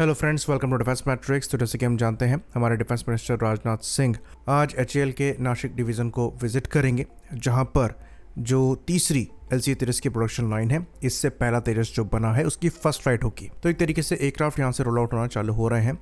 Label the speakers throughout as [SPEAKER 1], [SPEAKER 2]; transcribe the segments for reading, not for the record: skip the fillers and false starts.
[SPEAKER 1] Hello friends, welcome to Defence Matrix. तो जैसे कि हम जानते हैं, हमारे डिफेंस मिनिस्टर राजनाथ सिंह आज एचएएल के नासिक डिवीज़न को विजिट करेंगे, जहां पर जो तीसरी LCA-30 की प्रोडक्शन लाइन है, इससे पहला तेजस जो बना है उसकी फर्स्ट फ्लाइट होगी। तो एक तरीके से एयरक्राफ्ट यहाँ से रोल आउट होना चालू हो रहे हैं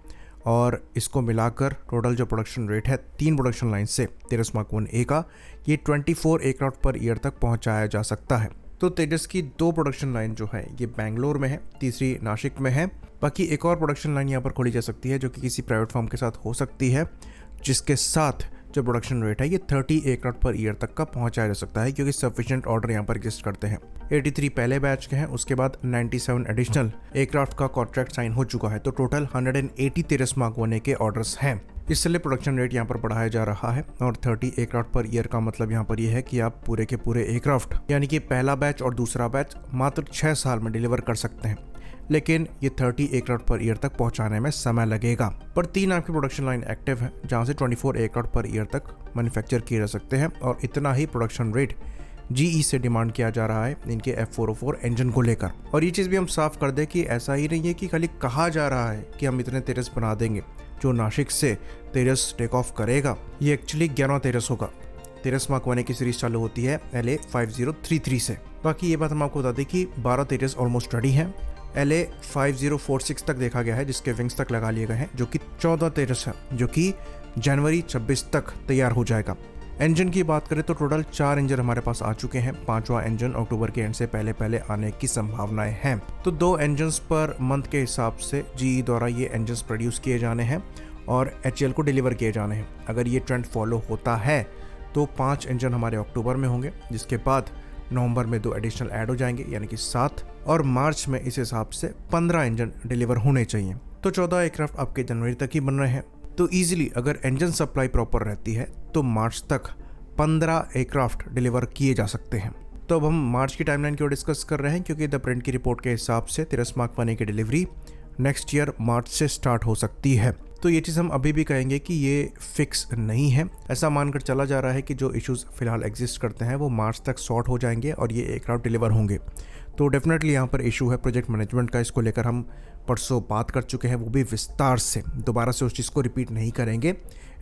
[SPEAKER 1] और इसको मिलाकर टोटल जो प्रोडक्शन रेट है 3 प्रोडक्शन लाइन से तेजस मार्क 1A का, ये 24 एयरक्राफ्ट पर ईयर तक पहुँचाया जा सकता है। तो तेजस की 2 प्रोडक्शन लाइन जो है ये बैंगलोर में है, तीसरी नासिक में है। बाकी एक और प्रोडक्शन लाइन यहाँ पर खोली जा सकती है जो कि किसी प्राइवेट फर्म के साथ हो सकती है, जिसके साथ जो प्रोडक्शन रेट है ये 30 एयरक्राफ्ट पर ईयर तक का पहुंचाया जा सकता है, क्योंकि सफिशिएंट ऑर्डर यहाँ पर एग्जिस्ट करते हैं। 83 पहले बैच के हैं, उसके बाद 97 एडिशनल एयरक्राफ्ट का कॉन्ट्रैक्ट साइन हो चुका है। तो टोटल 180 तेजस मार्क 1A के ऑर्डर्स हैं। इसलिए प्रोडक्शन रेट यहाँ पर बढ़ाया जा रहा है और 30 एयरक्राफ्ट पर ईयर का मतलब यहाँ पर यह है कि आप पूरे के पूरे एयरक्राफ्ट यानी कि पहला बैच और दूसरा बैच मात्र 6 साल में डिलीवर कर सकते हैं, लेकिन ये 30 एयरक्राफ्ट पर ईयर तक पहुंचाने में समय लगेगा। पर 3 आपकी प्रोडक्शन लाइन एक्टिव है, जहां से 24 एयरक्राफ्ट पर ईयर तक मैन्युफैक्चर किए जा सकते हैं और इतना ही प्रोडक्शन रेट GE से डिमांड किया जा रहा है इनके F404 इंजन को लेकर। और ये चीज़ भी हम साफ कर दें कि ऐसा ही नहीं है कि खाली कहा जा रहा है कि हम इतने तेजस बना देंगे। जो नासिक से तेजस टेक ऑफ करेगा ये एक्चुअली 11वां तेजस होगा। तेजस मार्क 1A की सीरीज चालू होती है LA 5033 से। बाकी ये बात हम आपको बता दें कि 12 तेजस ऑलमोस्ट रेडी हैं। LA 5046 तक देखा गया है, जिसके विंग्स तक लगा लिए गए हैं, जो कि 14 तेजस है, जो कि जनवरी 26 तक तैयार हो जाएगा। इंजन की बात करें तो टोटल 4 इंजन हमारे पास आ चुके हैं। 5वां इंजन अक्टूबर के एंड से पहले आने की संभावनाएं हैं। तो 2 इंजन पर मंथ के हिसाब से GE द्वारा ये इंजन प्रोड्यूस किए जाने हैं और HAL को डिलीवर किए जाने हैं। अगर ये ट्रेंड फॉलो होता है तो 5 इंजन हमारे अक्टूबर में होंगे, जिसके बाद नवंबर में 2 एडिशनल ऐड हो जाएंगे यानी कि 7, और मार्च में इस हिसाब से 15 इंजन डिलीवर होने चाहिए। तो 14 एयरक्राफ्ट आपके जनवरी तक ही बन रहे हैं। तो इजीली अगर इंजन सप्लाई प्रॉपर रहती है तो मार्च तक 15 एयरक्राफ्ट डिलीवर किए जा सकते हैं। तो अब हम मार्च की टाइमलाइन की ओर डिस्कस कर रहे हैं, क्योंकि द प्रिंट की रिपोर्ट के हिसाब से तेजस मार्क 1A की डिलीवरी नेक्स्ट ईयर मार्च से स्टार्ट हो सकती है। तो ये चीज़ हम अभी भी कहेंगे कि ये फिक्स नहीं है। ऐसा मानकर चला जा रहा है कि जो इश्यूज फिलहाल एग्जिस्ट करते हैं वो मार्च तक सॉर्ट हो जाएंगे और ये एयरक्राफ्ट डिलीवर होंगे। तो डेफिनेटली यहाँ पर इशू है प्रोजेक्ट मैनेजमेंट का। इसको लेकर हम परसों बात कर चुके हैं, वो भी विस्तार से। दोबारा से उस चीज़ को रिपीट नहीं करेंगे।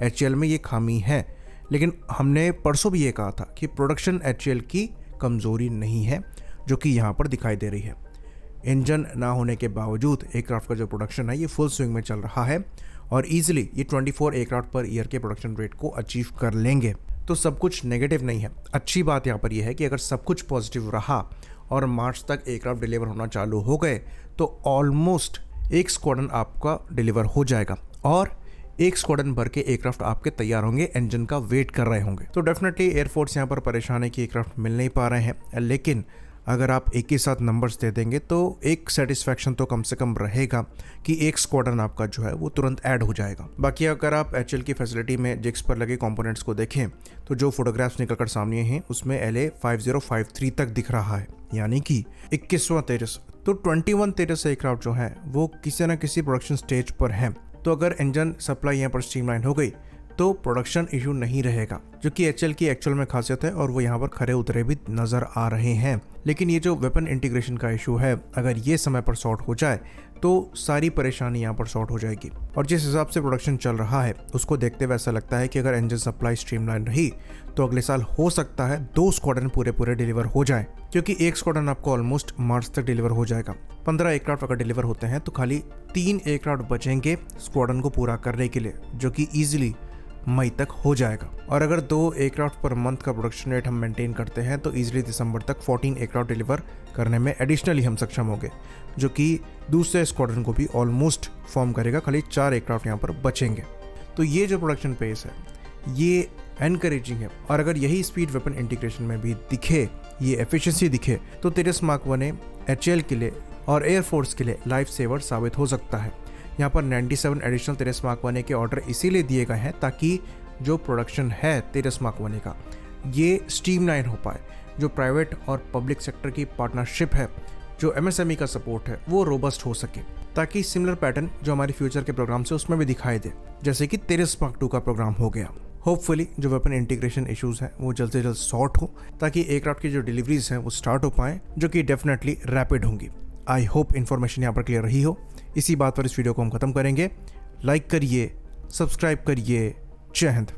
[SPEAKER 1] HAL में ये खामी है, लेकिन हमने परसों भी ये कहा था कि प्रोडक्शन HAL की कमज़ोरी नहीं है, जो कि यहाँ पर दिखाई दे रही है। इंजन ना होने के बावजूद एयरक्राफ्ट का जो प्रोडक्शन है ये फुल स्विंग में चल रहा है और ईजिली ये 24 एयरक्राफ्ट पर ईयर के प्रोडक्शन रेट को अचीव कर लेंगे। तो सब कुछ नेगेटिव नहीं है। अच्छी बात यहाँ पर यह है कि अगर सब कुछ पॉजिटिव रहा और मार्च तक एयरक्राफ्ट डिलीवर होना चालू हो गए तो ऑलमोस्ट 1 स्क्वाड्रन आपका डिलीवर हो जाएगा और 1 स्क्वाड्रन भर के एयरक्राफ्ट आपके तैयार होंगे, इंजन का वेट कर रहे होंगे। तो डेफिनेटली एयरफोर्स यहाँ पर परेशान है कि एयरक्राफ्ट मिल नहीं पा रहे हैं, लेकिन अगर आप एक ही साथ नंबर्स दे देंगे तो एक सेटिस्फैक्शन तो कम से कम रहेगा कि 1 स्क्वाड्रन आपका जो है वो तुरंत ऐड हो जाएगा। बाकी अगर आप HAL की फैसिलिटी में जिग्स पर लगे कंपोनेंट्स को देखें तो जो फोटोग्राफ्स निकलकर सामने हैं उसमें LA 5053 तक दिख रहा है, यानी कि 21वां तेजस। तो 21 तेजस एयरक्राफ्ट जो है वो किसी न किसी प्रोडक्शन स्टेज पर है। तो अगर इंजन सप्लाई यहाँ पर स्ट्रीमलाइन हो गई तो प्रोडक्शन इशू नहीं रहेगा, जो कि HAL की एक्चुअल में खासियत है और वो यहाँ पर खरे उतरे भी नजर आ रहे हैं। लेकिन ये जो वेपन इंटीग्रेशन का इशू है, अगर ये समय पर सॉर्ट हो जाए तो सारी परेशानी यहाँ पर सॉर्ट हो जाएगी। और जिस हिसाब से प्रोडक्शन चल रहा है उसको देखते हुए ऐसा लगता है कि अगर इंजन सप्लाई स्ट्रीमलाइन रही तो अगले साल हो सकता है 2 स्क्वाड्रन पूरे डिलीवर हो जाए, क्योंकि 1 स्क्वाड्रन आपको ऑलमोस्ट मार्च तक डिलीवर हो जाएगा। 15 एयरक्राफ्ट अगर डिलीवर होते हैं तो खाली 3 एयरक्राफ्ट बचेंगे स्क्वाड्रन को पूरा करने के लिए, जो कि ईजिली मई तक हो जाएगा। और अगर 2 एयरक्राफ्ट पर मंथ का प्रोडक्शन रेट हम मेंटेन करते हैं तो इजीली दिसंबर तक 14 एयरक्राफ्ट डिलीवर करने में एडिशनली हम सक्षम होंगे, जो कि दूसरे स्क्वाड्रन को भी ऑलमोस्ट फॉर्म करेगा। खाली 4 एयरक्राफ्ट यहाँ पर बचेंगे। तो ये जो प्रोडक्शन पेस है ये एनकरेजिंग है, और अगर यही स्पीड वेपन इंटीग्रेशन में भी दिखे, ये एफिशिएंसी दिखे, तो तेजस मार्क 1A HAL के लिए और एयरफोर्स के लिए लाइफ सेवर साबित हो सकता है। यहाँ पर 97 एडिशनल तेजस मार्क 1A के ऑर्डर इसीलिए दिए गए हैं ताकि जो प्रोडक्शन है तेजस मार्क 1A का ये स्ट्रीमलाइन हो पाए। जो प्राइवेट और पब्लिक सेक्टर की पार्टनरशिप है, जो MSME का सपोर्ट है, वो रोबस्ट हो सके, ताकि सिमिलर पैटर्न जो हमारे फ्यूचर के प्रोग्राम से उसमें भी दिखाई दे, जैसे कि तेजस मार्क 2 का प्रोग्राम हो गया। होपफुली जो वेपन इंटीग्रेशन इश्यूज हैं वो जल्द से जल्द सॉर्ट हो, ताकि एयरक्राफ्ट की जो डिलीवरीज हैं वो स्टार्ट हो पाएँ, जो कि डेफिनेटली रैपिड होंगी। आई होप इन्फॉर्मेशन यहाँ पर क्लियर रही हो। इसी बात पर इस वीडियो को हम ख़त्म करेंगे। लाइक करिए, सब्सक्राइब करिए। जय हिंद।